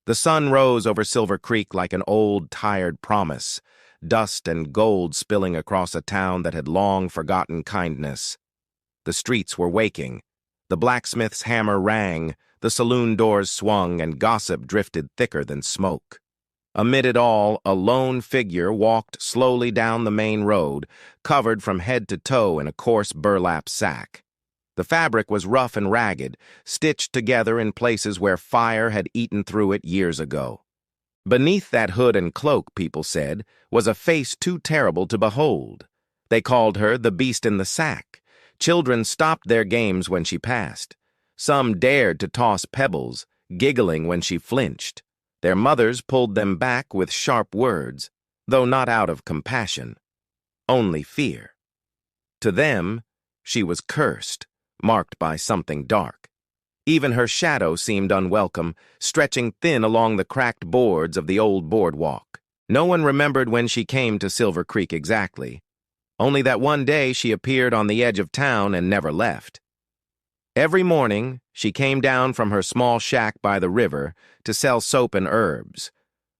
The sun rose over Silver Creek like an old, tired promise, dust and gold spilling across a town that had long forgotten kindness. The streets were waking. The blacksmith's hammer rang, the saloon doors swung, and gossip drifted thicker than smoke. Amid it all, a lone figure walked slowly down the main road, covered from head to toe in a coarse burlap sack. The fabric was rough and ragged, stitched together in places where fire had eaten through it years ago. Beneath that hood and cloak, people said, was a face too terrible to behold. They called her the beast in the sack. Children stopped their games when she passed. Some dared to toss pebbles, giggling when she flinched. Their mothers pulled them back with sharp words, though not out of compassion, only fear. To them, she was cursed, marked by something dark. Even her shadow seemed unwelcome, stretching thin along the cracked boards of the old boardwalk. No one remembered when she came to Silver Creek exactly, only that one day she appeared on the edge of town and never left. Every morning, she came down from her small shack by the river to sell soap and herbs.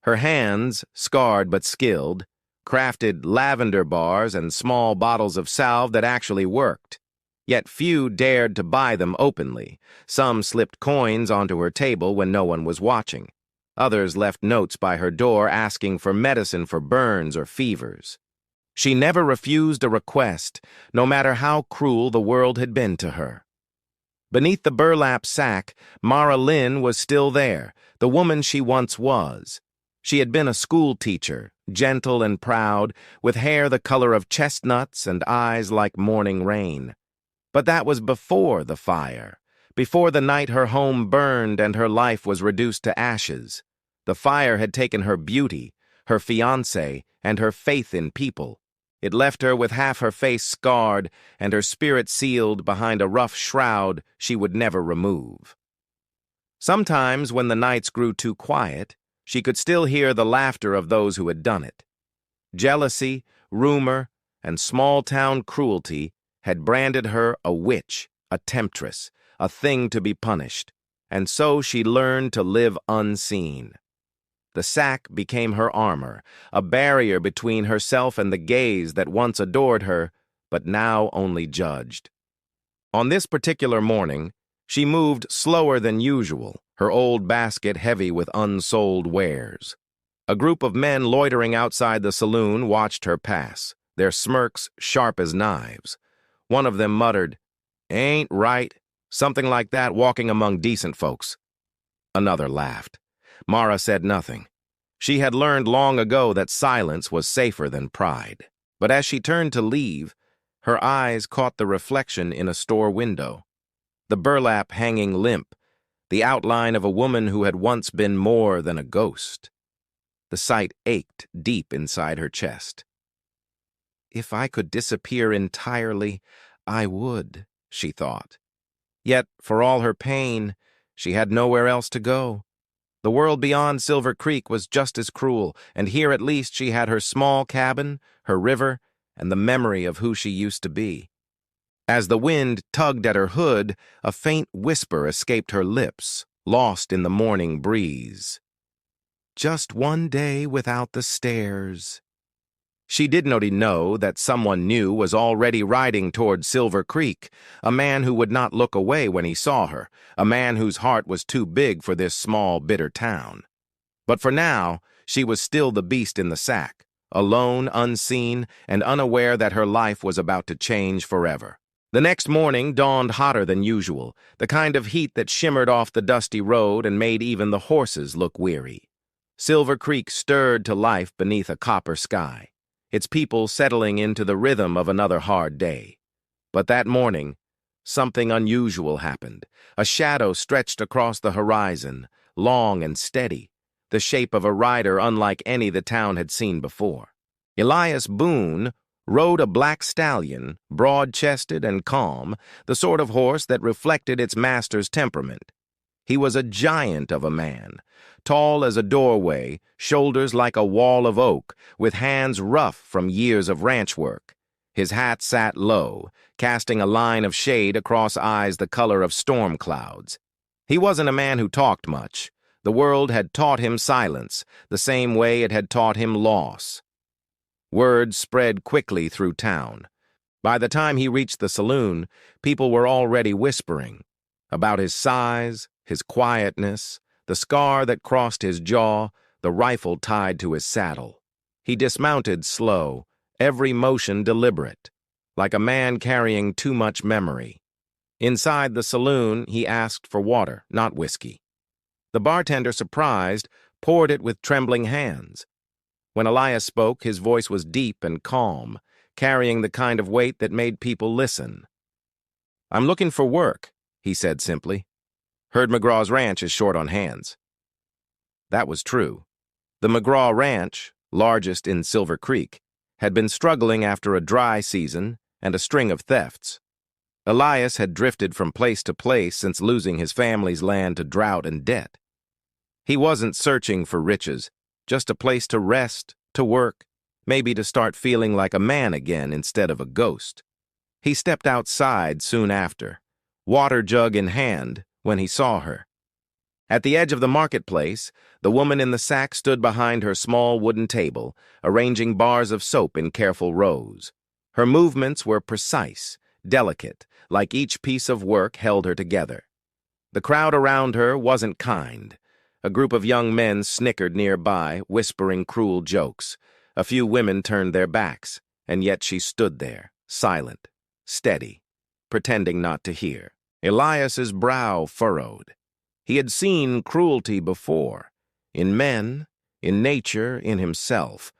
Her hands, scarred but skilled, crafted lavender bars and small bottles of salve that actually worked. Yet few dared to buy them openly. Some slipped coins onto her table when no one was watching. Others left notes by her door asking for medicine for burns or fevers. She never refused a request, no matter how cruel the world had been to her. Beneath the burlap sack, Mara Lynn was still there, the woman she once was. She had been a school teacher, gentle and proud, with hair the color of chestnuts and eyes like morning rain. But that was before the fire, before the night her home burned and her life was reduced to ashes. The fire had taken her beauty, her fiancé, and her faith in people. It left her with half her face scarred and her spirit sealed behind a rough shroud she would never remove. Sometimes, when the nights grew too quiet, she could still hear the laughter of those who had done it. Jealousy, rumor, and small-town cruelty had branded her a witch, a temptress, a thing to be punished, and so she learned to live unseen. The sack became her armor, a barrier between herself and the gaze that once adored her, but now only judged. On this particular morning, she moved slower than usual, her old basket heavy with unsold wares. A group of men loitering outside the saloon watched her pass, their smirks sharp as knives. One of them muttered, "Ain't right," something like that, walking among decent folks. Another laughed. Mara said nothing. She had learned long ago that silence was safer than pride. But as she turned to leave, her eyes caught the reflection in a store window. The burlap hanging limp, the outline of a woman who had once been more than a ghost. The sight ached deep inside her chest. If I could disappear entirely, I would, she thought. Yet, for all her pain, she had nowhere else to go. The world beyond Silver Creek was just as cruel, and here at least she had her small cabin, her river, and the memory of who she used to be. As the wind tugged at her hood, a faint whisper escaped her lips, lost in the morning breeze. Just one day without the stairs. She did not know that someone new was already riding toward Silver Creek, a man who would not look away when he saw her, a man whose heart was too big for this small, bitter town. But for now, she was still the beast in the sack, alone, unseen, and unaware that her life was about to change forever. The next morning dawned hotter than usual, the kind of heat that shimmered off the dusty road and made even the horses look weary. Silver Creek stirred to life beneath a copper sky, its people settling into the rhythm of another hard day. But that morning, something unusual happened. A shadow stretched across the horizon, long and steady, the shape of a rider unlike any the town had seen before. Elias Boone rode a black stallion, broad-chested and calm, the sort of horse that reflected its master's temperament. He was a giant of a man, tall as a doorway, shoulders like a wall of oak, with hands rough from years of ranch work. His hat sat low, casting a line of shade across eyes the color of storm clouds. He wasn't a man who talked much, The world had taught him silence, the same way it had taught him loss. Word spread quickly through town. By the time he reached the saloon, people were already whispering about his size, his quietness, the scar that crossed his jaw, the rifle tied to his saddle. He dismounted slow, every motion deliberate, like a man carrying too much memory. Inside the saloon, he asked for water, not whiskey. The bartender, surprised, poured it with trembling hands. When Elias spoke, his voice was deep and calm, carrying the kind of weight that made people listen. "I'm looking for work," he said simply. "Heard McGraw's ranch is short on hands." That was true. The McGraw Ranch, largest in Silver Creek, had been struggling after a dry season and a string of thefts. Elias had drifted from place to place since losing his family's land to drought and debt. He wasn't searching for riches, just a place to rest, to work, maybe to start feeling like a man again instead of a ghost. He stepped outside soon after, water jug in hand, when he saw her. At the edge of the marketplace, the woman in the sack stood behind her small wooden table, arranging bars of soap in careful rows. Her movements were precise, delicate, like each piece of work held her together. The crowd around her wasn't kind. A group of young men snickered nearby, whispering cruel jokes. A few women turned their backs, and yet she stood there, silent, steady, pretending not to hear. Elias's brow furrowed. He had seen cruelty before, in men, in nature, in himself.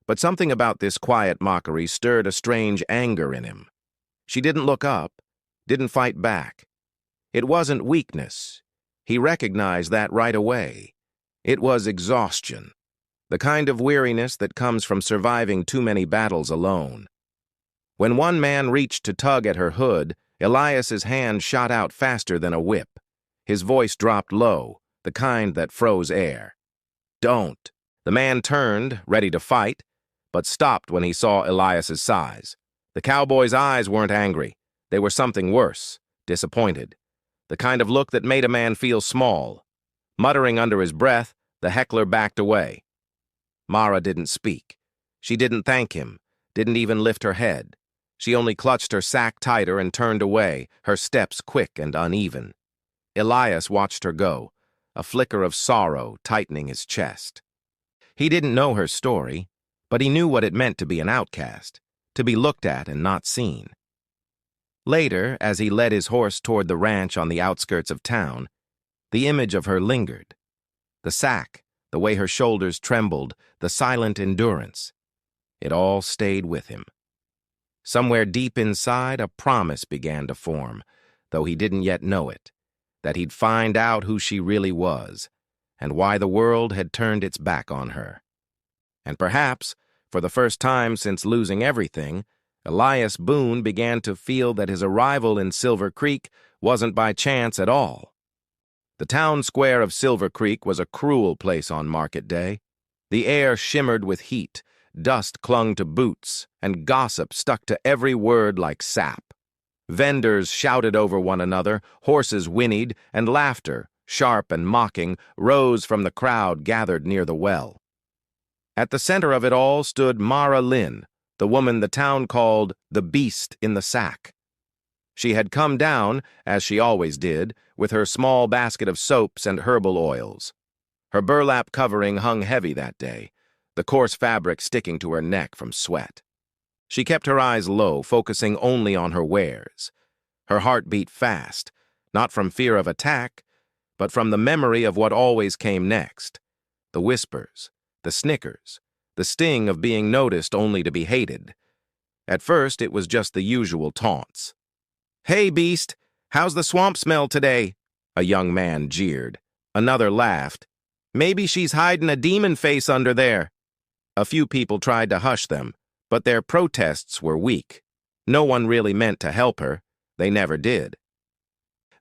But something about this quiet mockery stirred a strange anger in him. She didn't look up, didn't fight back. It wasn't weakness. He recognized that right away. It was exhaustion, the kind of weariness that comes from surviving too many battles alone. When one man reached to tug at her hood, Elias's hand shot out faster than a whip. His voice dropped low, the kind that froze air. "Don't." The man turned, ready to fight, but stopped when he saw Elias's size. The cowboy's eyes weren't angry. They were something worse, disappointed. The kind of look that made a man feel small. Muttering under his breath, the heckler backed away. Mara didn't speak. She didn't thank him, didn't even lift her head. She only clutched her sack tighter and turned away, her steps quick and uneven. Elias watched her go, a flicker of sorrow tightening his chest. He didn't know her story, but he knew what it meant to be an outcast, to be looked at and not seen. Later, as he led his horse toward the ranch on the outskirts of town, the image of her lingered. The sack, the way her shoulders trembled, the silent endurance. It all stayed with him. Somewhere deep inside, a promise began to form, though he didn't yet know it, that he'd find out who she really was, and why the world had turned its back on her. And perhaps, for the first time since losing everything, Elias Boone began to feel that his arrival in Silver Creek wasn't by chance at all. The town square of Silver Creek was a cruel place on market day. The air shimmered with heat, dust clung to boots, and gossip stuck to every word like sap. Vendors shouted over one another, horses whinnied, and laughter, sharp and mocking, rose from the crowd gathered near the well. At the center of it all stood Mara Lynn, the woman the town called the Beast in the Sack. She had come down, as she always did, with her small basket of soaps and herbal oils. Her burlap covering hung heavy that day, the coarse fabric sticking to her neck from sweat. She kept her eyes low, focusing only on her wares. Her heart beat fast, not from fear of attack, but from the memory of what always came next. The whispers, the snickers, the sting of being noticed only to be hated. At first, it was just the usual taunts. "Hey, Beast, how's the swamp smell today?" a young man jeered. Another laughed. "Maybe she's hiding a demon face under there." A few people tried to hush them, but their protests were weak. No one really meant to help her. They never did.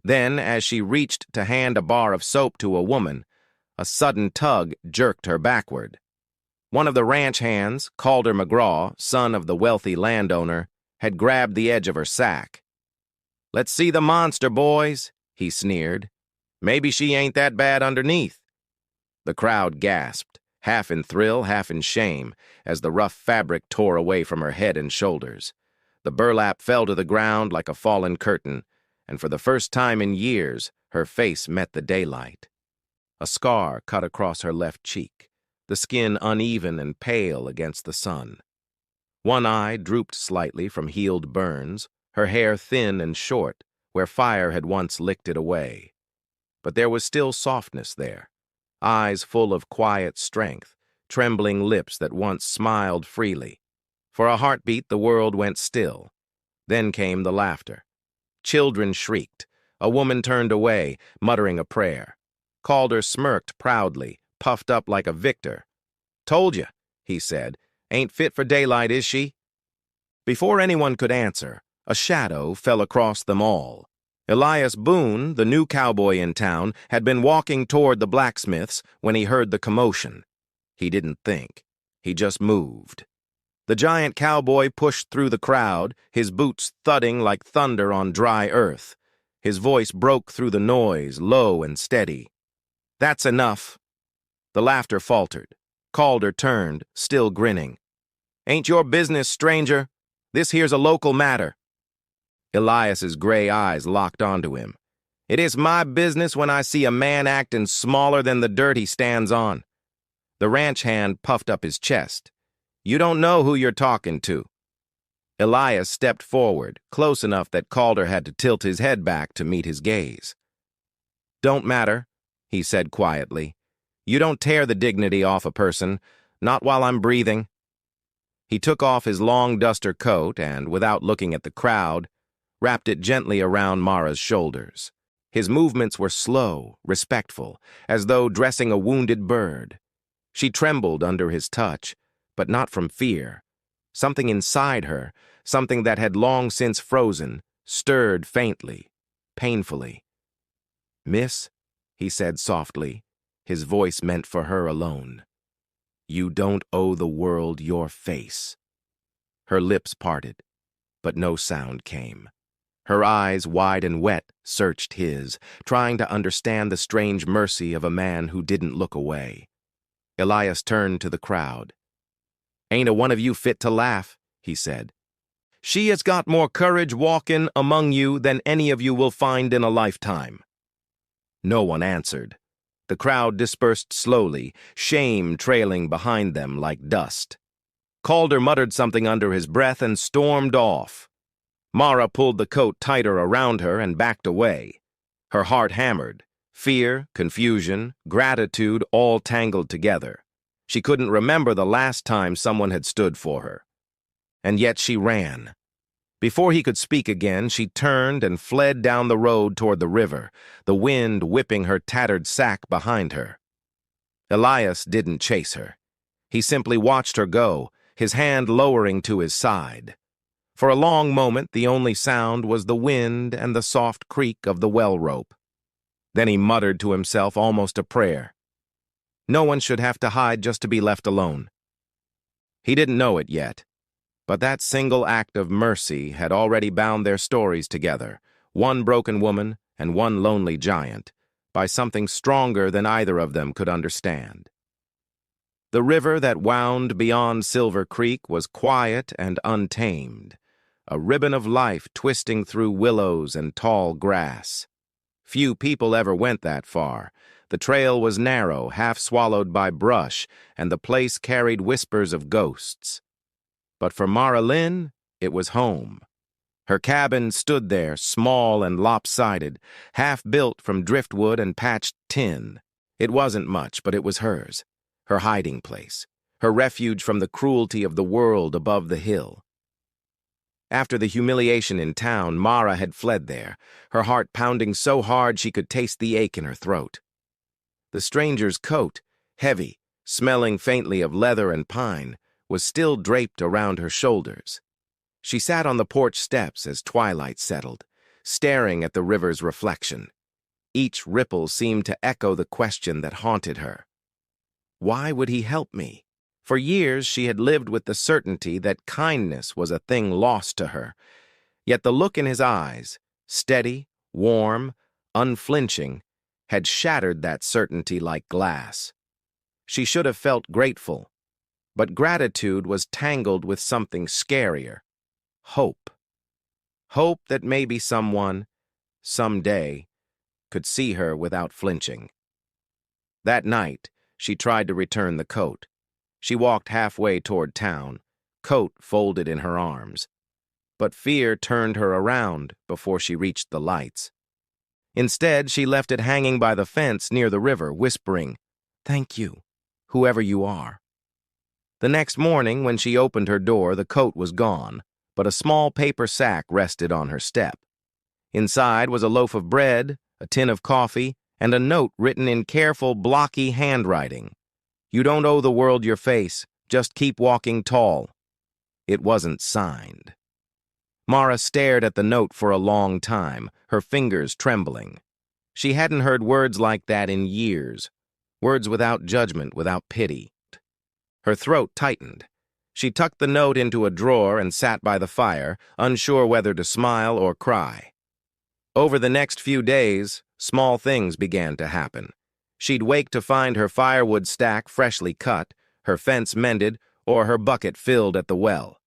Then, as she reached to hand a bar of soap to a woman, a sudden tug jerked her backward. One of the ranch hands, Calder McGraw, son of the wealthy landowner, had grabbed the edge of her sack. "Let's see the monster, boys," he sneered. "Maybe she ain't that bad underneath. The crowd gasped, half in thrill, half in shame, as the rough fabric tore away from her head and shoulders. The burlap fell to the ground like a fallen curtain, and for the first time in years, her face met the daylight. A scar cut across her left cheek, the skin uneven and pale against the sun. One eye drooped slightly from healed burns, her hair thin and short, where fire had once licked it away. But there was still softness there, eyes full of quiet strength, trembling lips that once smiled freely. For a heartbeat, the world went still. Then came the laughter. Children shrieked. A woman turned away, muttering a prayer. Calder smirked proudly, puffed up like a victor. "Told you," he said. "Ain't fit for daylight, is she?" Before anyone could answer, a shadow fell across them all. Elias Boone, the new cowboy in town, had been walking toward the blacksmith's when he heard the commotion. He didn't think. He just moved. The giant cowboy pushed through the crowd, his boots thudding like thunder on dry earth. His voice broke through the noise, low and steady. "That's enough." The laughter faltered. Calder turned, still grinning. "Ain't your business, stranger. This here's a local matter." Elias's gray eyes locked onto him. "It is my business when I see a man acting smaller than the dirt he stands on." The ranch hand puffed up his chest. "You don't know who you're talking to." Elias stepped forward, close enough that Calder had to tilt his head back to meet his gaze. "Don't matter," he said quietly. "You don't tear the dignity off a person, not while I'm breathing." He took off his long duster coat and, without looking at the crowd, wrapped it gently around Mara's shoulders. His movements were slow, respectful, as though dressing a wounded bird. She trembled under his touch, but not from fear. Something inside her, something that had long since frozen, stirred faintly, painfully. "Miss," he said softly, his voice meant for her alone. "You don't owe the world your face." Her lips parted, but no sound came. Her eyes, wide and wet, searched his, trying to understand the strange mercy of a man who didn't look away. Elias turned to the crowd. "Ain't a one of you fit to laugh," he said. "She has got more courage walking among you than any of you will find in a lifetime." No one answered. The crowd dispersed slowly, shame trailing behind them like dust. Calder muttered something under his breath and stormed off. Mara pulled the coat tighter around her and backed away. Her heart hammered. Fear, confusion, gratitude all tangled together. She couldn't remember the last time someone had stood for her. And yet she ran. Before he could speak again, she turned and fled down the road toward the river, the wind whipping her tattered sack behind her. Elias didn't chase her. He simply watched her go, his hand lowering to his side. For a long moment, the only sound was the wind and the soft creak of the well rope. Then he muttered to himself almost a prayer. No one should have to hide just to be left alone. He didn't know it yet, but that single act of mercy had already bound their stories together, one broken woman and one lonely giant, by something stronger than either of them could understand. The river that wound beyond Silver Creek was quiet and untamed, a ribbon of life twisting through willows and tall grass. Few people ever went that far. The trail was narrow, half swallowed by brush, and the place carried whispers of ghosts. But for Mara Lynn, it was home. Her cabin stood there, small and lopsided, half built from driftwood and patched tin. It wasn't much, but it was hers, her hiding place, her refuge from the cruelty of the world above the hill. After the humiliation in town, Mara had fled there, her heart pounding so hard she could taste the ache in her throat. The stranger's coat, heavy, smelling faintly of leather and pine, was still draped around her shoulders. She sat on the porch steps as twilight settled, staring at the river's reflection. Each ripple seemed to echo the question that haunted her. Why would he help me? For years she had lived with the certainty that kindness was a thing lost to her. Yet the look in his eyes, steady, warm, unflinching, had shattered that certainty like glass. She should have felt grateful, but gratitude was tangled with something scarier. Hope. Hope that maybe someone, someday, could see her without flinching. That night, she tried to return the coat. She walked halfway toward town, coat folded in her arms. But fear turned her around before she reached the lights. Instead, she left it hanging by the fence near the river, whispering, "Thank you, whoever you are." The next morning, when she opened her door, the coat was gone, but a small paper sack rested on her step. Inside was a loaf of bread, a tin of coffee, and a note written in careful, blocky handwriting. "You don't owe the world your face. Just keep walking tall." It wasn't signed. Mara stared at the note for a long time, her fingers trembling. She hadn't heard words like that in years. Words without judgment, without pity. Her throat tightened. She tucked the note into a drawer and sat by the fire, unsure whether to smile or cry. Over the next few days, small things began to happen. She'd wake to find her firewood stack freshly cut, her fence mended, or her bucket filled at the well.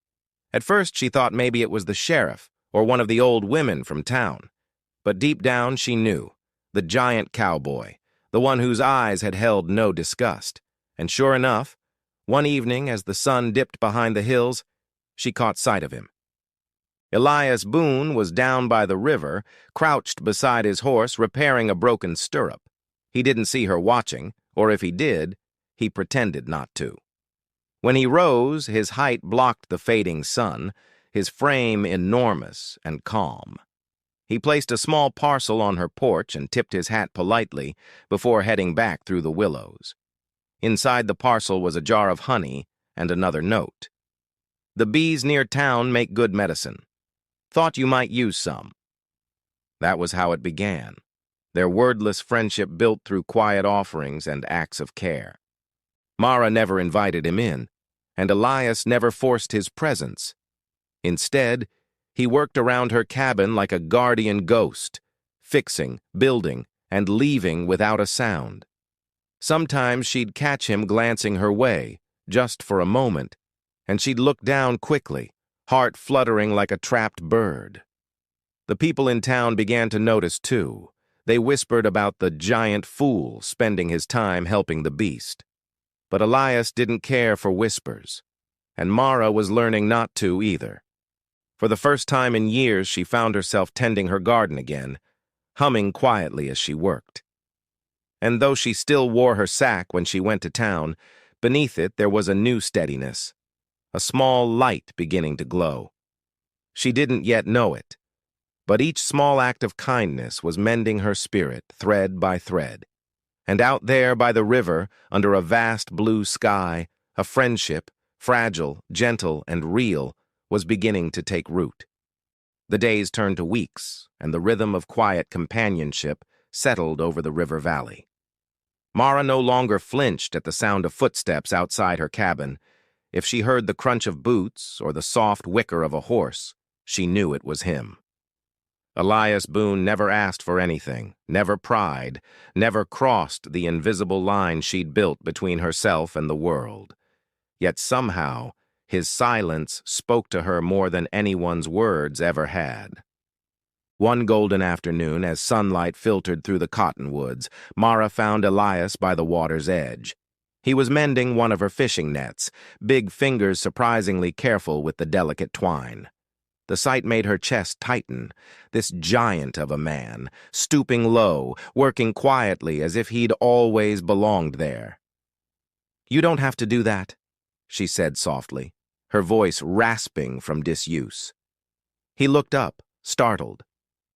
At first, she thought maybe it was the sheriff or one of the old women from town. But deep down, she knew. The giant cowboy, the one whose eyes had held no disgust. And sure enough, one evening as the sun dipped behind the hills, she caught sight of him. Elias Boone was down by the river, crouched beside his horse, repairing a broken stirrup. He didn't see her watching, or if he did, he pretended not to. When he rose, his height blocked the fading sun, his frame enormous and calm. He placed a small parcel on her porch and tipped his hat politely before heading back through the willows. Inside the parcel was a jar of honey and another note. "The bees near town make good medicine. Thought you might use some." That was how it began, their wordless friendship built through quiet offerings and acts of care. Mara never invited him in, and Elias never forced his presence. Instead, he worked around her cabin like a guardian ghost, fixing, building, and leaving without a sound. Sometimes she'd catch him glancing her way, just for a moment, and she'd look down quickly, heart fluttering like a trapped bird. The people in town began to notice, too. They whispered about the giant fool spending his time helping the beast. But Elias didn't care for whispers, and Mara was learning not to either. For the first time in years, she found herself tending her garden again, humming quietly as she worked. And though she still wore her sack when she went to town, beneath it there was a new steadiness, a small light beginning to glow. She didn't yet know it, but each small act of kindness was mending her spirit thread by thread. And out there by the river, under a vast blue sky, a friendship, fragile, gentle, and real, was beginning to take root. The days turned to weeks, and the rhythm of quiet companionship settled over the river valley. Mara no longer flinched at the sound of footsteps outside her cabin. If she heard the crunch of boots or the soft whicker of a horse, she knew it was him. Elias Boone never asked for anything, never pried, never crossed the invisible line she'd built between herself and the world. Yet somehow, his silence spoke to her more than anyone's words ever had. One golden afternoon, as sunlight filtered through the cottonwoods, Mara found Elias by the water's edge. He was mending one of her fishing nets, big fingers surprisingly careful with the delicate twine. The sight made her chest tighten, this giant of a man, stooping low, working quietly as if he'd always belonged there. "You don't have to do that," she said softly, her voice rasping from disuse. He looked up, startled.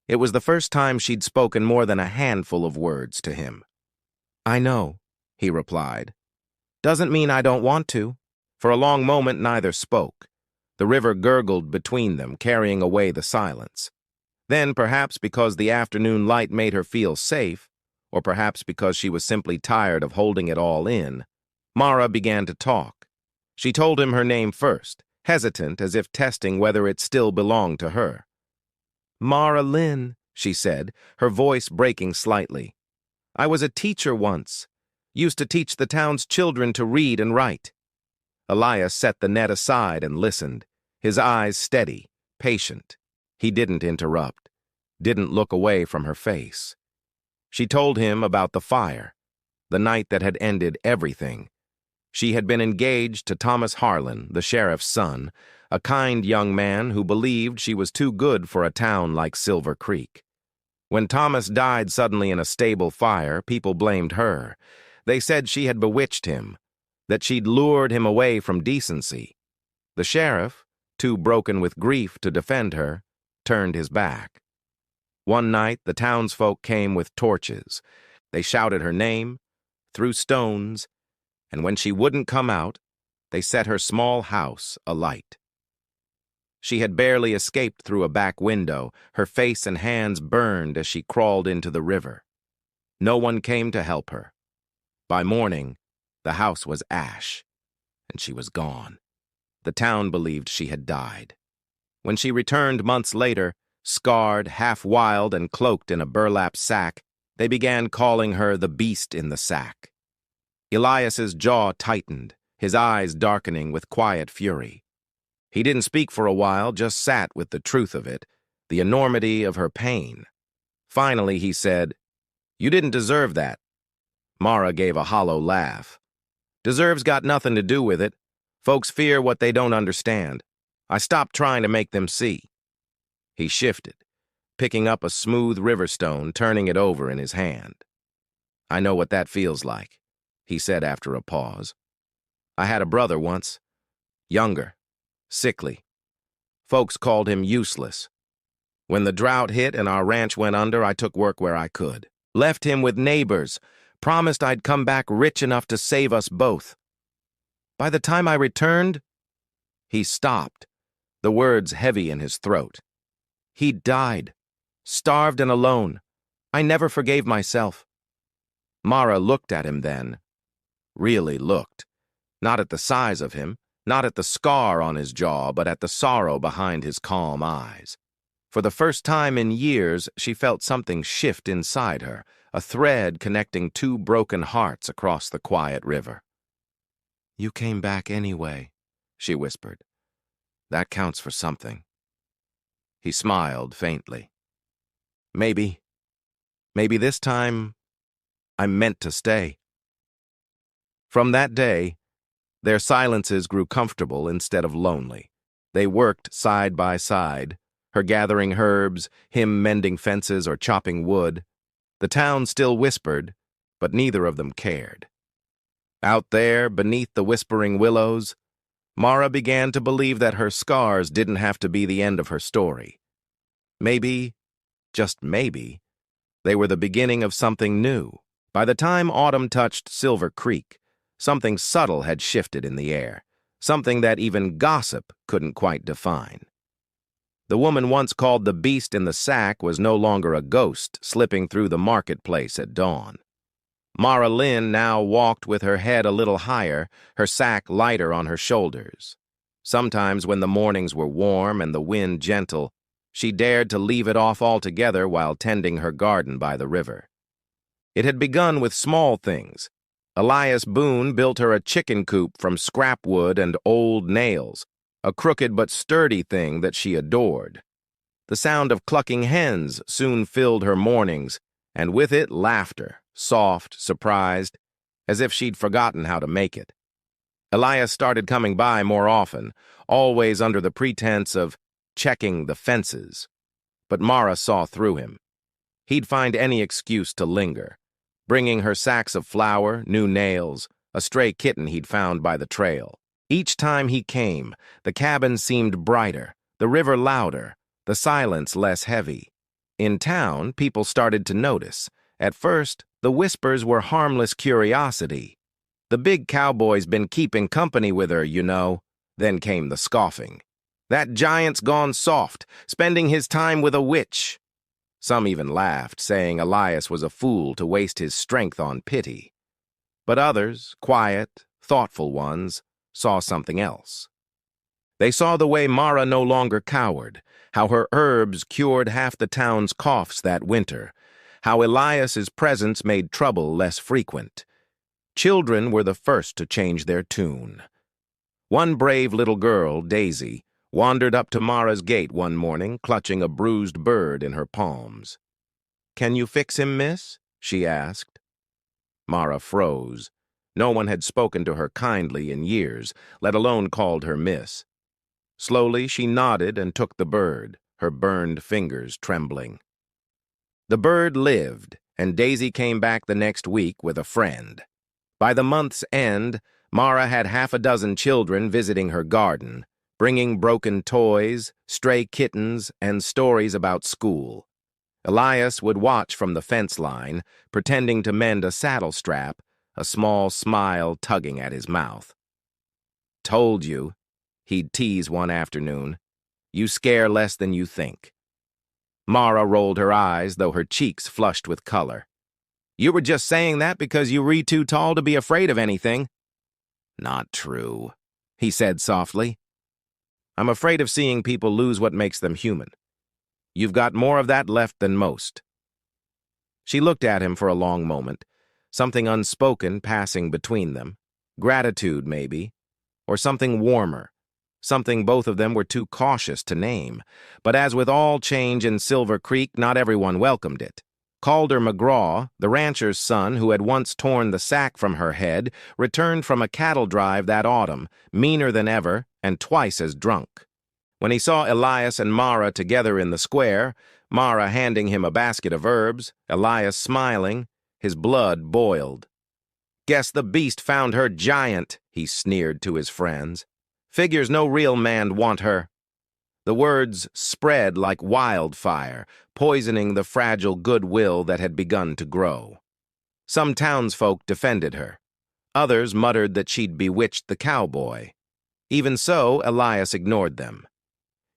It was the first time she'd spoken more than a handful of words to him. "I know," he replied. "Doesn't mean I don't want to." For a long moment neither spoke. The river gurgled between them, carrying away the silence. Then, perhaps because the afternoon light made her feel safe, or perhaps because she was simply tired of holding it all in, Mara began to talk. She told him her name first, hesitant as if testing whether it still belonged to her. "Mara Lynn," she said, her voice breaking slightly. "I was a teacher once. Used to teach the town's children to read and write. Elias set the net aside and listened, his eyes steady, patient. He didn't interrupt, didn't look away from her face. She told him about the fire, the night that had ended everything. She had been engaged to Thomas Harlan, the sheriff's son, a kind young man who believed she was too good for a town like Silver Creek. When Thomas died suddenly in a stable fire, people blamed her. They said she had bewitched him, that she'd lured him away from decency. The sheriff, too broken with grief to defend her, turned his back. One night, the townsfolk came with torches. They shouted her name, threw stones, and when she wouldn't come out, they set her small house alight. She had barely escaped through a back window, her face and hands burned as she crawled into the river. No one came to help her. By morning, the house was ash, and she was gone. The town believed she had died. When she returned months later, scarred, half-wild, and cloaked in a burlap sack, they began calling her the beast in the sack. Elias's jaw tightened, his eyes darkening with quiet fury. He didn't speak for a while, just sat with the truth of it, the enormity of her pain. Finally, he said, "You didn't deserve that." Mara gave a hollow laugh. "Deserve's got nothing to do with it. Folks fear what they don't understand. I stopped trying to make them see." He shifted, picking up a smooth river stone, turning it over in his hand. "I know what that feels like," he said after a pause. "I had a brother once, younger, sickly. Folks called him useless. When the drought hit and our ranch went under, I took work where I could. Left him with neighbors, promised I'd come back rich enough to save us both. By the time I returned," he stopped, the words heavy in his throat. "He died, starved and alone. I never forgave myself." Mara looked at him then, really looked, not at the size of him, not at the scar on his jaw, but at the sorrow behind his calm eyes. For the first time in years, she felt something shift inside her, a thread connecting two broken hearts across the quiet river. "You came back anyway," she whispered. "That counts for something." He smiled faintly. Maybe this time, I meant to stay." From that day, their silences grew comfortable instead of lonely. They worked side by side, her gathering herbs, him mending fences or chopping wood. The town still whispered, but neither of them cared. Out there, beneath the whispering willows, Mara began to believe that her scars didn't have to be the end of her story. Maybe, just maybe, they were the beginning of something new. By the time autumn touched Silver Creek, something subtle had shifted in the air, something that even gossip couldn't quite define. The woman once called the beast in the sack was no longer a ghost slipping through the marketplace at dawn. Mara Lynn now walked with her head a little higher, her sack lighter on her shoulders. Sometimes when the mornings were warm and the wind gentle, she dared to leave it off altogether while tending her garden by the river. It had begun with small things. Elias Boone built her a chicken coop from scrap wood and old nails, a crooked but sturdy thing that she adored. The sound of clucking hens soon filled her mornings, and with it laughter, soft, surprised, as if she'd forgotten how to make it. Elias started coming by more often, always under the pretense of checking the fences. But Mara saw through him. He'd find any excuse to linger, bringing her sacks of flour, new nails, a stray kitten he'd found by the trail. Each time he came, the cabin seemed brighter, the river louder, the silence less heavy. In town, people started to notice. At first, the whispers were harmless curiosity. "The big cowboy's been keeping company with her, you know." Then came the scoffing. "That giant's gone soft, spending his time with a witch." Some even laughed, saying Elias was a fool to waste his strength on pity. But others, quiet, thoughtful ones, saw something else. They saw the way Mara no longer cowered, how her herbs cured half the town's coughs that winter, how Elias's presence made trouble less frequent. Children were the first to change their tune. One brave little girl, Daisy, wandered up to Mara's gate one morning, clutching a bruised bird in her palms. "Can you fix him, miss?" she asked. Mara froze. No one had spoken to her kindly in years, let alone called her miss. Slowly, she nodded and took the bird, her burned fingers trembling. The bird lived, and Daisy came back the next week with a friend. By the month's end, Mara had half a dozen children visiting her garden, bringing broken toys, stray kittens, and stories about school. Elias would watch from the fence line, pretending to mend a saddle strap, a small smile tugging at his mouth. "Told you," he'd tease one afternoon. "You scare less than you think." Mara rolled her eyes, though her cheeks flushed with color. "You were just saying that because you were too tall to be afraid of anything." "Not true," he said softly. "I'm afraid of seeing people lose what makes them human. You've got more of that left than most." She looked at him for a long moment, something unspoken passing between them. Gratitude, maybe, or something warmer, something both of them were too cautious to name. But as with all change in Silver Creek, not everyone welcomed it. Calder McGraw, the rancher's son who had once torn the sack from her head, returned from a cattle drive that autumn, meaner than ever and twice as drunk. When he saw Elias and Mara together in the square, Mara handing him a basket of herbs, Elias smiling, his blood boiled. "Guess the beast found her giant," he sneered to his friends. "Figures no real man'd want her." The words spread like wildfire, poisoning the fragile goodwill that had begun to grow. Some townsfolk defended her. Others muttered that she'd bewitched the cowboy. Even so, Elias ignored them.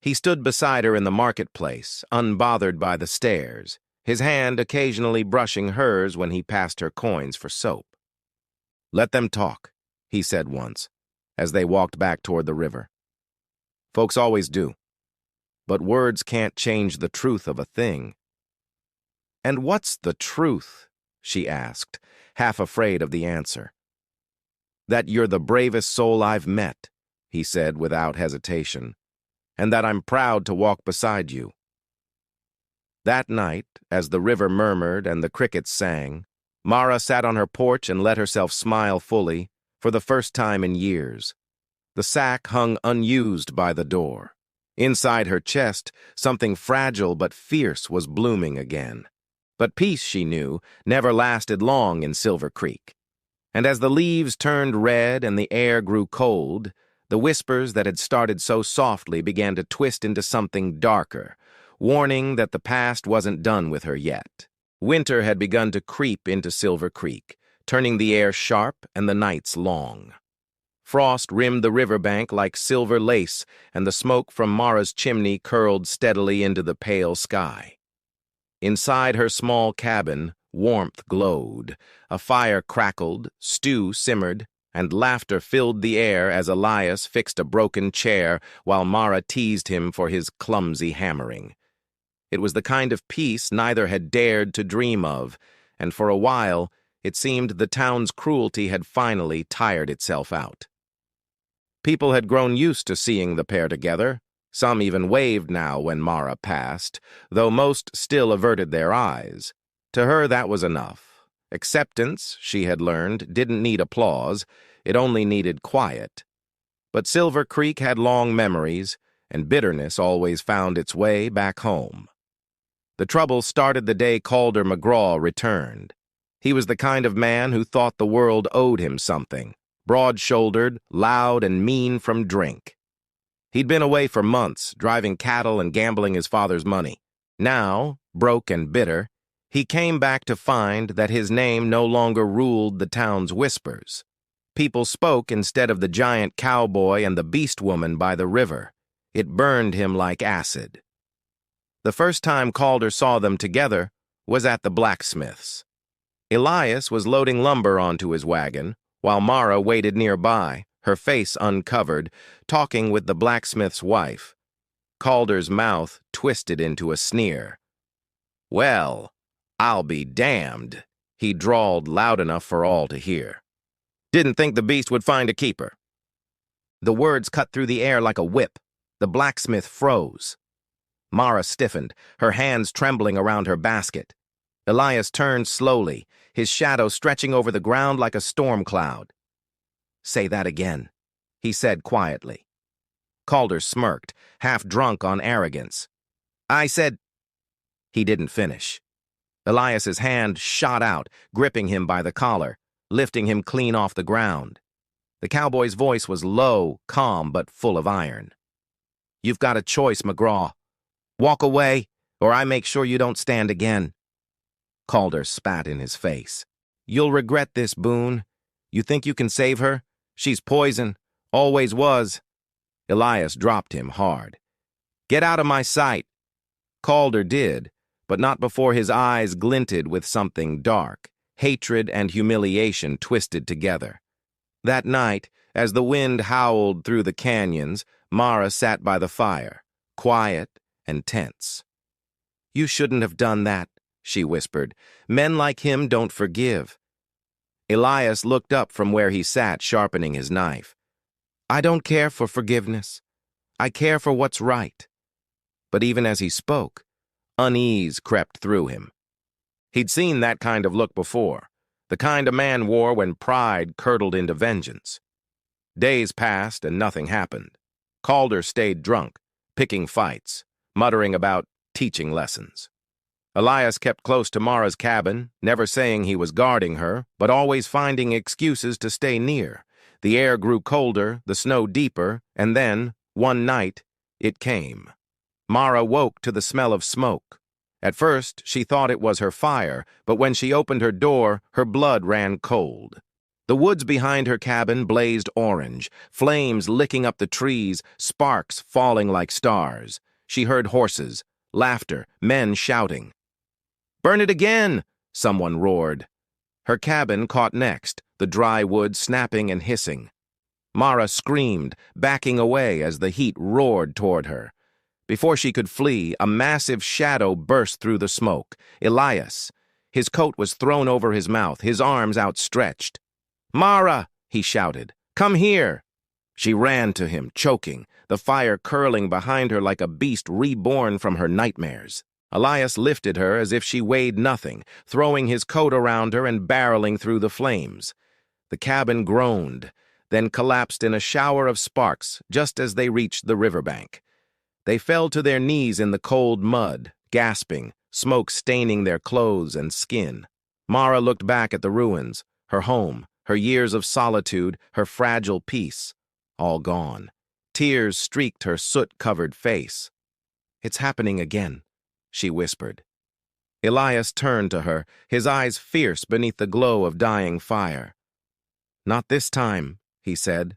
He stood beside her in the marketplace, unbothered by the stares, his hand occasionally brushing hers when he passed her coins for soap. "Let them talk," he said once, as they walked back toward the river. "Folks always do. But words can't change the truth of a thing." "And what's the truth?" she asked, half afraid of the answer. "That you're the bravest soul I've met," he said without hesitation, "and that I'm proud to walk beside you." That night, as the river murmured and the crickets sang, Mara sat on her porch and let herself smile fully, for the first time in years. The sack hung unused by the door. Inside her chest, something fragile but fierce was blooming again. But peace, she knew, never lasted long in Silver Creek. And as the leaves turned red and the air grew cold, the whispers that had started so softly began to twist into something darker, warning that the past wasn't done with her yet. Winter had begun to creep into Silver Creek, turning the air sharp and the nights long. Frost rimmed the riverbank like silver lace, and the smoke from Mara's chimney curled steadily into the pale sky. Inside her small cabin, warmth glowed, a fire crackled, stew simmered, and laughter filled the air as Elias fixed a broken chair while Mara teased him for his clumsy hammering. It was the kind of peace neither had dared to dream of, and for a while it seemed the town's cruelty had finally tired itself out. People had grown used to seeing the pair together. Some even waved now when Mara passed, though most still averted their eyes. To her, that was enough. Acceptance, she had learned, didn't need applause. It only needed quiet. But Silver Creek had long memories, and bitterness always found its way back home. The trouble started the day Calder McGraw returned. He was the kind of man who thought the world owed him something. Broad-shouldered, loud, and mean from drink. He'd been away for months, driving cattle and gambling his father's money. Now, broke and bitter, he came back to find that his name no longer ruled the town's whispers. People spoke instead of the giant cowboy and the beast woman by the river. It burned him like acid. The first time Calder saw them together was at the blacksmith's. Elias was loading lumber onto his wagon, while Mara waited nearby, her face uncovered, talking with the blacksmith's wife. Calder's mouth twisted into a sneer. "Well, I'll be damned," he drawled loud enough for all to hear. Didn't think the beast would find a keeper." The words cut through the air like a whip. The blacksmith froze. Mara stiffened, her hands trembling around her basket. Elias turned slowly, his shadow stretching over the ground like a storm cloud. "Say that again," he said quietly. Calder smirked, half drunk on arrogance. "I said—" He didn't finish. Elias's hand shot out, gripping him by the collar, lifting him clean off the ground. The cowboy's voice was low, calm, but full of iron. "You've got a choice, McGraw. Walk away, or I make sure you don't stand again." Calder spat in his face. "You'll regret this, Boone. You think you can save her? She's poison. Always was." Elias dropped him hard. "Get out of my sight." Calder did, but not before his eyes glinted with something dark, hatred and humiliation twisted together. That night, as the wind howled through the canyons, Mara sat by the fire, quiet and tense. "You shouldn't have done that," she whispered. "Men like him don't forgive." Elias looked up from where he sat, sharpening his knife. "I don't care for forgiveness. I care for what's right." But even as he spoke, unease crept through him. He'd seen that kind of look before, the kind a man wore when pride curdled into vengeance. Days passed and nothing happened. Calder stayed drunk, picking fights, muttering about teaching lessons. Elias kept close to Mara's cabin, never saying he was guarding her, but always finding excuses to stay near. The air grew colder, the snow deeper, and then, one night, it came. Mara woke to the smell of smoke. At first, she thought it was her fire, but when she opened her door, her blood ran cold. The woods behind her cabin blazed orange, flames licking up the trees, sparks falling like stars. She heard horses, laughter, men shouting. "Burn it again!" someone roared. Her cabin caught next, the dry wood snapping and hissing. Mara screamed, backing away as the heat roared toward her. Before she could flee, a massive shadow burst through the smoke. Elias. His coat was thrown over his mouth, his arms outstretched. "Mara!" he shouted. "Come here!" She ran to him, choking, the fire curling behind her like a beast reborn from her nightmares. Elias lifted her as if she weighed nothing, throwing his coat around her and barreling through the flames. The cabin groaned, then collapsed in a shower of sparks just as they reached the riverbank. They fell to their knees in the cold mud, gasping, smoke staining their clothes and skin. Mara looked back at the ruins, her home, her years of solitude, her fragile peace, all gone. Tears streaked her soot-covered face. "It's happening again," she whispered. Elias turned to her, his eyes fierce beneath the glow of dying fire. "Not this time," he said.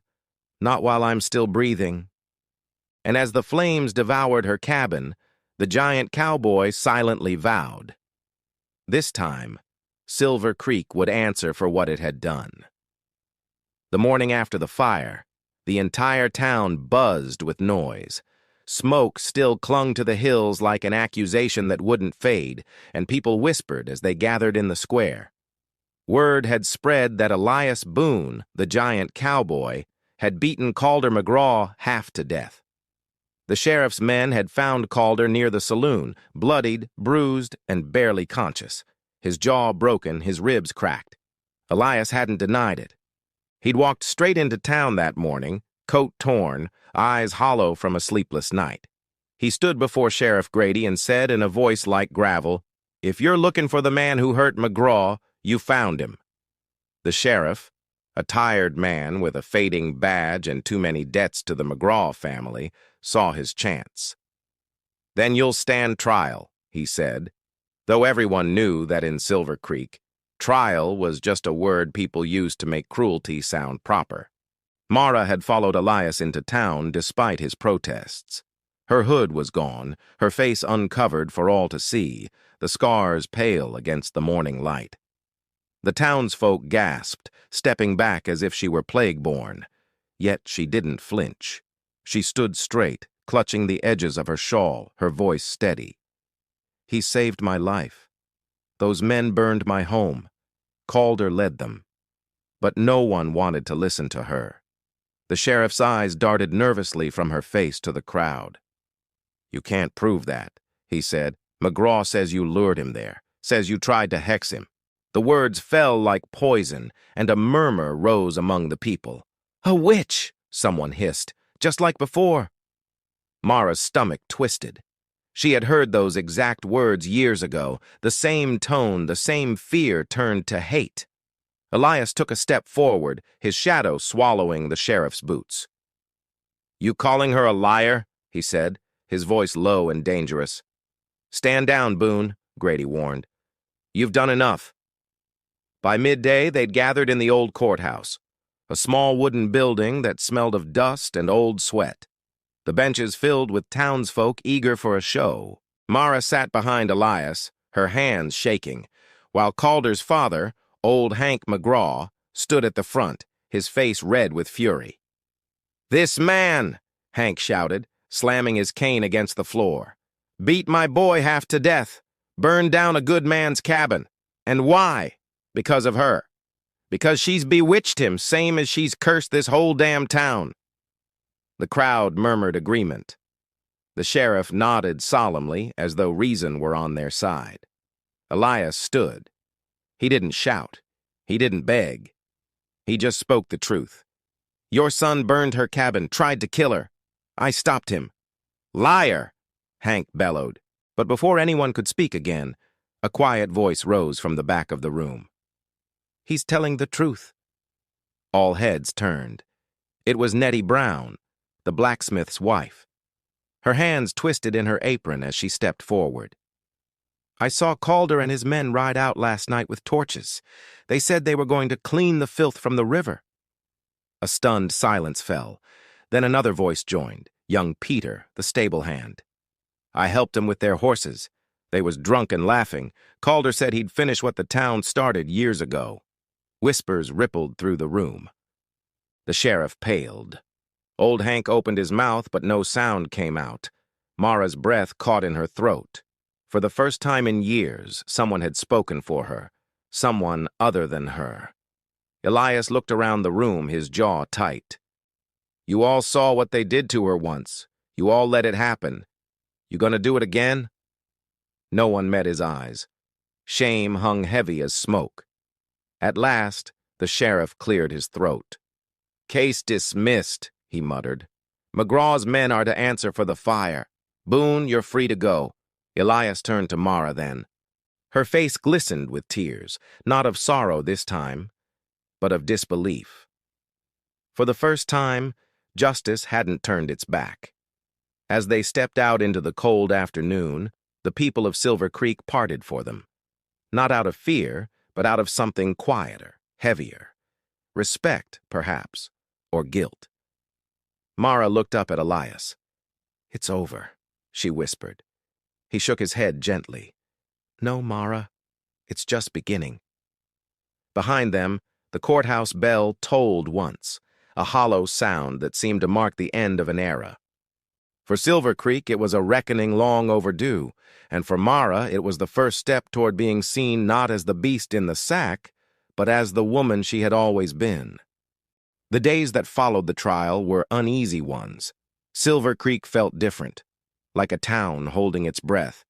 "Not while I'm still breathing." And as the flames devoured her cabin, the giant cowboy silently vowed. This time, Silver Creek would answer for what it had done. The morning after the fire, the entire town buzzed with noise. Smoke still clung to the hills like an accusation that wouldn't fade, and people whispered as they gathered in the square. Word had spread that Elias Boone, the giant cowboy, had beaten Calder McGraw half to death. The sheriff's men had found Calder near the saloon, bloodied, bruised, and barely conscious. His jaw broken, his ribs cracked. Elias hadn't denied it. He'd walked straight into town that morning, coat torn, eyes hollow from a sleepless night. He stood before Sheriff Grady and said in a voice like gravel, "If you're looking for the man who hurt McGraw, you found him." The sheriff, a tired man with a fading badge and too many debts to the McGraw family, saw his chance. "Then you'll stand trial," he said, though everyone knew that in Silver Creek, trial was just a word people used to make cruelty sound proper. Mara had followed Elias into town despite his protests. Her hood was gone, her face uncovered for all to see, the scars pale against the morning light. The townsfolk gasped, stepping back as if she were plague-born. Yet she didn't flinch. She stood straight, clutching the edges of her shawl, her voice steady. "He saved my life. Those men burned my home. Calder led them. But no one wanted to listen to her. The sheriff's eyes darted nervously from her face to the crowd. "You can't prove that," he said. "McGraw says you lured him there, says you tried to hex him." The words fell like poison, and a murmur rose among the people. "A witch!" someone hissed, "just like before." Mara's stomach twisted. She had heard those exact words years ago, the same tone, the same fear turned to hate. Elias took a step forward, his shadow swallowing the sheriff's boots. "You calling her a liar?" he said, his voice low and dangerous. "Stand down, Boone," Grady warned. "You've done enough." By midday, they'd gathered in the old courthouse, a small wooden building that smelled of dust and old sweat. The benches filled with townsfolk eager for a show. Mara sat behind Elias, her hands shaking, while Calder's father, old Hank McGraw, stood at the front, his face red with fury. "This man," Hank shouted, slamming his cane against the floor, "beat my boy half to death, burned down a good man's cabin. And why? Because of her. Because she's bewitched him, same as she's cursed this whole damn town." The crowd murmured agreement. The sheriff nodded solemnly, as though reason were on their side. Elias stood. He didn't shout. He didn't beg. He just spoke the truth. "Your son burned her cabin, tried to kill her. I stopped him." "Liar!" Hank bellowed. But before anyone could speak again, a quiet voice rose from the back of the room. "He's telling the truth." All heads turned. It was Nettie Brown, the blacksmith's wife. Her hands twisted in her apron as she stepped forward. "I saw Calder and his men ride out last night with torches. They said they were going to clean the filth from the river." A stunned silence fell. Then another voice joined, young Peter, the stable hand. "I helped them with their horses. They was drunk and laughing. Calder said he'd finish what the town started years ago." Whispers rippled through the room. The sheriff paled. Old Hank opened his mouth, but no sound came out. Mara's breath caught in her throat. For the first time in years, someone had spoken for her. Someone other than her. Elias looked around the room, his jaw tight. "You all saw what they did to her once. You all let it happen. You gonna do it again?" No one met his eyes. Shame hung heavy as smoke. At last, the sheriff cleared his throat. "Case dismissed," he muttered. "McGraw's men are to answer for the fire. Boone, you're free to go." Elias turned to Mara then. Her face glistened with tears, not of sorrow this time, but of disbelief. For the first time, justice hadn't turned its back. As they stepped out into the cold afternoon, the people of Silver Creek parted for them. Not out of fear, but out of something quieter, heavier. Respect, perhaps, or guilt. Mara looked up at Elias. "It's over," she whispered. He shook his head gently. "No, Mara, it's just beginning." Behind them, the courthouse bell tolled once, a hollow sound that seemed to mark the end of an era. For Silver Creek, it was a reckoning long overdue, and for Mara, it was the first step toward being seen not as the beast in the sack, but as the woman she had always been. The days that followed the trial were uneasy ones. Silver Creek felt different, like a town holding its breath.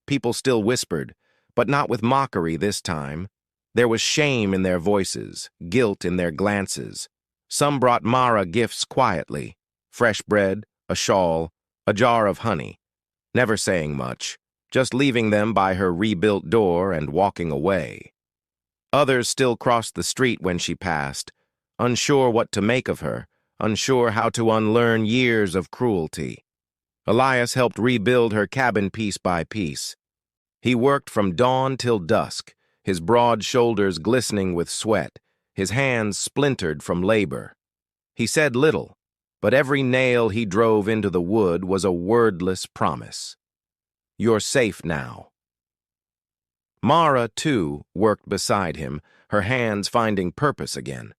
People still whispered, but not with mockery this time. There was shame in their voices, guilt in their glances. Some brought Mara gifts quietly, fresh bread, a shawl, a jar of honey, never saying much, just leaving them by her rebuilt door and walking away. Others still crossed the street when she passed, unsure what to make of her, unsure how to unlearn years of cruelty. Elias helped rebuild her cabin piece by piece. He worked from dawn till dusk, his broad shoulders glistening with sweat, his hands splintered from labor. He said little, but every nail he drove into the wood was a wordless promise. "You're safe now." Mara, too, worked beside him, her hands finding purpose again.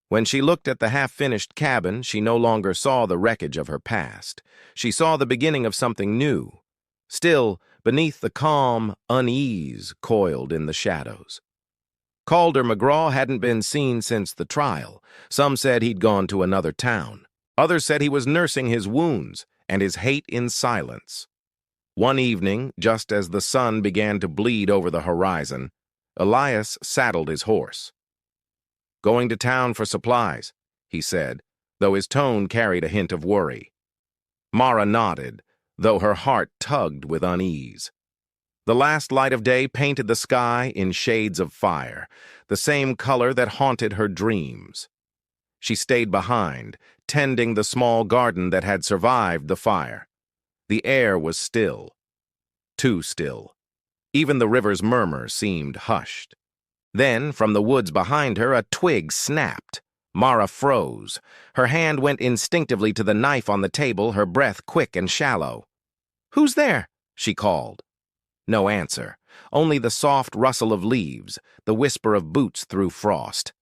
When she looked at the half-finished cabin, she no longer saw the wreckage of her past. She saw the beginning of something new. Still, beneath the calm, unease coiled in the shadows. Calder McGraw hadn't been seen since the trial. Some said he'd gone to another town. Others said he was nursing his wounds and his hate in silence. One evening, just as the sun began to bleed over the horizon, Elias saddled his horse. "Going to town for supplies," he said, though his tone carried a hint of worry. Mara nodded, though her heart tugged with unease. The last light of day painted the sky in shades of fire, the same color that haunted her dreams. She stayed behind, tending the small garden that had survived the fire. The air was still. Too still. Even the river's murmur seemed hushed. Then, from the woods behind her, a twig snapped. Mara froze. Her hand went instinctively to the knife on the table, her breath quick and shallow. "Who's there?" she called. No answer, only the soft rustle of leaves, the whisper of boots through frost.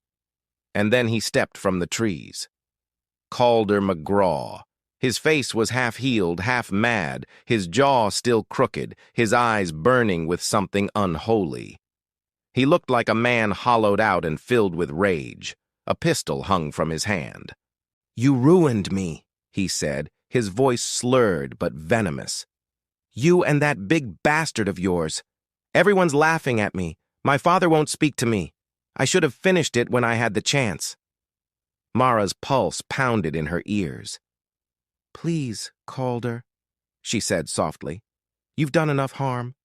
And then he stepped from the trees. Calder McGraw. His face was half-healed, half-mad, his jaw still crooked, his eyes burning with something unholy. He looked like a man hollowed out and filled with rage. A pistol hung from his hand. "You ruined me," he said, his voice slurred but venomous. "You and that big bastard of yours. Everyone's laughing at me. My father won't speak to me. I should have finished it when I had the chance." Mara's pulse pounded in her ears. "Please, Calder," she said softly. "You've done enough harm."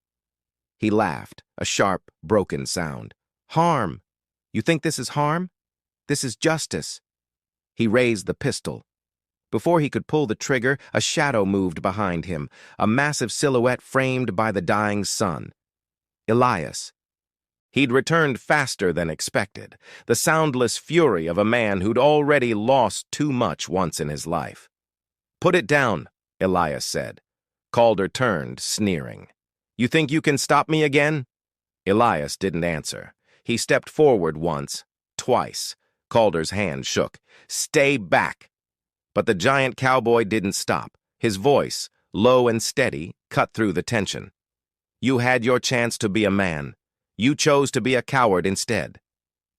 He laughed, a sharp, broken sound. "Harm? You think this is harm? This is justice." He raised the pistol. Before he could pull the trigger, a shadow moved behind him, a massive silhouette framed by the dying sun. Elias. He'd returned faster than expected, the soundless fury of a man who'd already lost too much once in his life. "Put it down," Elias said. Calder turned, sneering. "You think you can stop me again?" Elias didn't answer. He stepped forward once, twice. Calder's hand shook. "Stay back." But the giant cowboy didn't stop. His voice, low and steady, cut through the tension. "You had your chance to be a man. You chose to be a coward instead."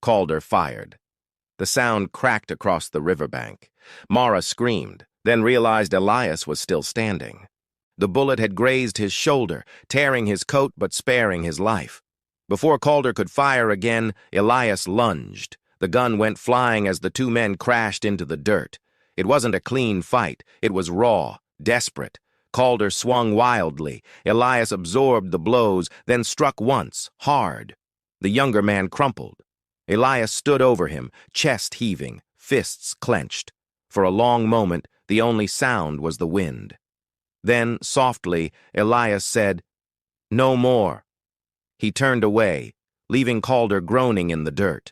Calder fired. The sound cracked across the riverbank. Mara screamed, then realized Elias was still standing. The bullet had grazed his shoulder, tearing his coat but sparing his life. Before Calder could fire again, Elias lunged. The gun went flying as the two men crashed into the dirt. It wasn't a clean fight. It was raw, desperate. Calder swung wildly. Elias absorbed the blows, then struck once, hard. The younger man crumpled. Elias stood over him, chest heaving, fists clenched. For a long moment, the only sound was the wind. Then, softly, Elias said, "No more." He turned away, leaving Calder groaning in the dirt.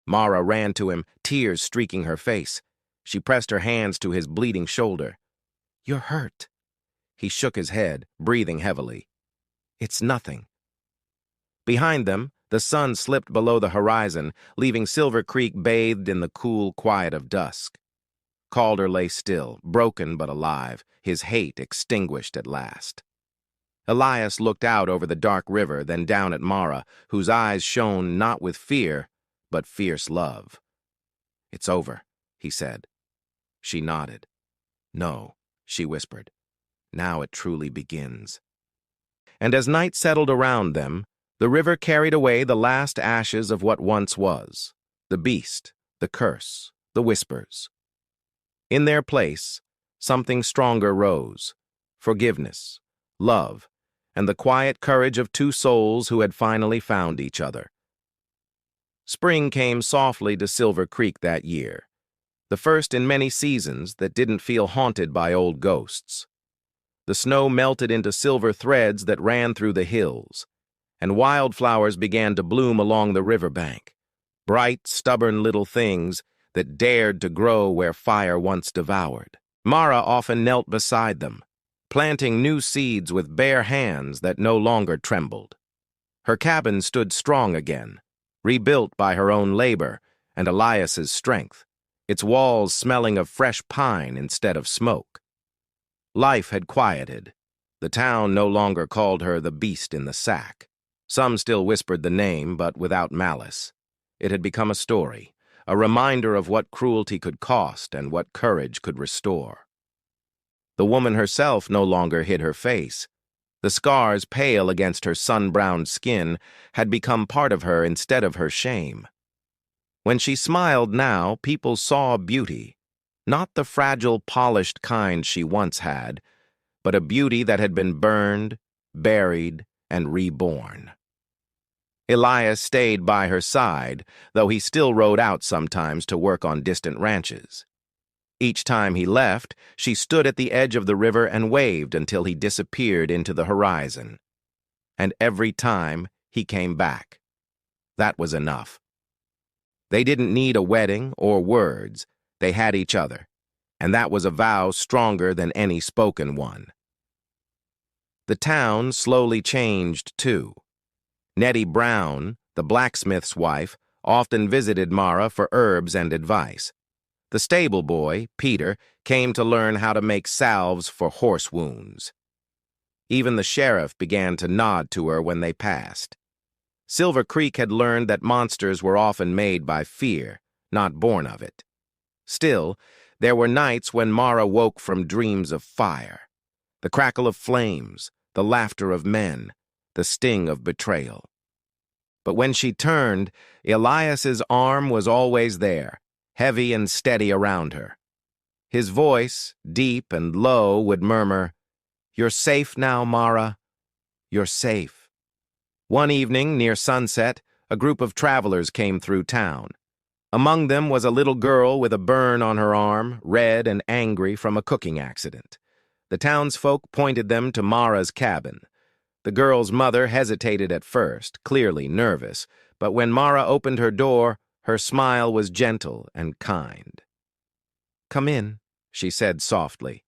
Mara ran to him, tears streaking her face. She pressed her hands to his bleeding shoulder. "You're hurt." He shook his head, breathing heavily. "It's nothing." Behind them, the sun slipped below the horizon, leaving Silver Creek bathed in the cool quiet of dusk. Calder lay still, broken but alive, his hate extinguished at last. Elias looked out over the dark river, then down at Mara, whose eyes shone not with fear, but fierce love. "It's over," he said. She nodded. "No," she whispered. "Now it truly begins." And as night settled around them, the river carried away the last ashes of what once was, the beast, the curse, the whispers. In their place, something stronger rose, forgiveness, love, and the quiet courage of two souls who had finally found each other. Spring came softly to Silver Creek that year, the first in many seasons that didn't feel haunted by old ghosts. The snow melted into silver threads that ran through the hills, and wildflowers began to bloom along the riverbank, bright, stubborn little things that dared to grow where fire once devoured. Mara often knelt beside them, planting new seeds with bare hands that no longer trembled. Her cabin stood strong again, rebuilt by her own labor and Elias's strength, its walls smelling of fresh pine instead of smoke. Life had quieted. The town no longer called her the beast in the sack. Some still whispered the name, but without malice. It had become a story, a reminder of what cruelty could cost and what courage could restore. The woman herself no longer hid her face. The scars, pale against her sun-browned skin, had become part of her instead of her shame. When she smiled now, people saw beauty, not the fragile, polished kind she once had, but a beauty that had been burned, buried, and reborn. Elias stayed by her side, though he still rode out sometimes to work on distant ranches. Each time he left, she stood at the edge of the river and waved until he disappeared into the horizon. And every time he came back. That was enough. They didn't need a wedding or words. They had each other, and that was a vow stronger than any spoken one. The town slowly changed, too. Nettie Brown, the blacksmith's wife, often visited Mara for herbs and advice. The stable boy, Peter, came to learn how to make salves for horse wounds. Even the sheriff began to nod to her when they passed. Silver Creek had learned that monsters were often made by fear, not born of it. Still, there were nights when Mara woke from dreams of fire, the crackle of flames, the laughter of men, the sting of betrayal. But when she turned, Elias's arm was always there, heavy and steady around her. His voice, deep and low, would murmur, "You're safe now, Mara. You're safe." One evening, near sunset, a group of travelers came through town. Among them was a little girl with a burn on her arm, red and angry from a cooking accident. The townsfolk pointed them to Mara's cabin. The girl's mother hesitated at first, clearly nervous, but when Mara opened her door, her smile was gentle and kind. "Come in," she said softly.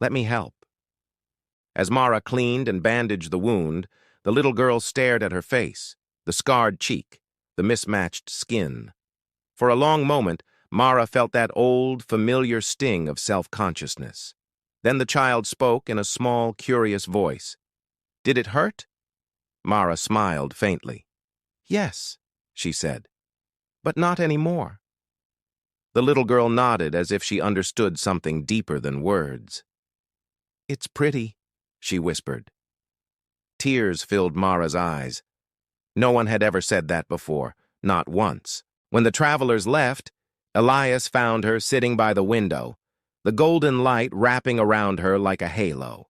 "Let me help." As Mara cleaned and bandaged the wound, the little girl stared at her face, the scarred cheek, the mismatched skin. For a long moment, Mara felt that old, familiar sting of self-consciousness. Then the child spoke in a small, curious voice. "Did it hurt?" Mara smiled faintly. "Yes," she said, "but not anymore." The little girl nodded as if she understood something deeper than words. "It's pretty," she whispered. Tears filled Mara's eyes. No one had ever said that before, not once. When the travelers left, Elias found her sitting by the window, the golden light wrapping around her like a halo.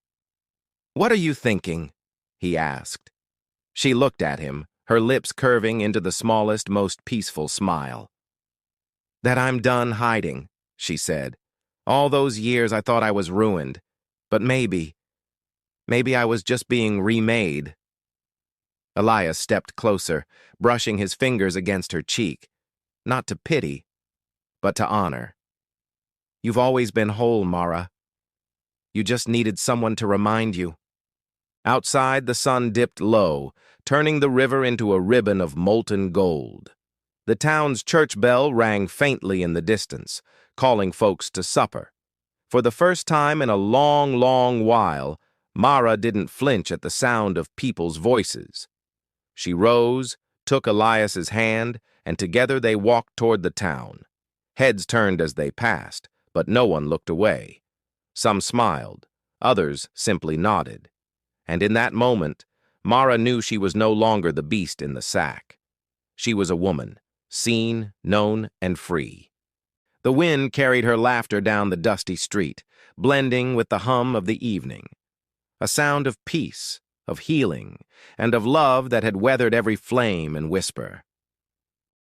"What are you thinking?" he asked. She looked at him, her lips curving into the smallest, most peaceful smile. "That I'm done hiding," she said. "All those years I thought I was ruined, but maybe I was just being remade." Elias stepped closer, brushing his fingers against her cheek, not to pity, but to honor. "You've always been whole, Mara. You just needed someone to remind you." Outside, the sun dipped low, turning the river into a ribbon of molten gold. The town's church bell rang faintly in the distance, calling folks to supper. For the first time in a long, long while, Mara didn't flinch at the sound of people's voices. She rose, took Elias's hand, and together they walked toward the town. Heads turned as they passed, but no one looked away. Some smiled, others simply nodded. And in that moment, Mara knew she was no longer the beast in the sack. She was a woman, seen, known, and free. The wind carried her laughter down the dusty street, blending with the hum of the evening. A sound of peace, of healing, and of love that had weathered every flame and whisper.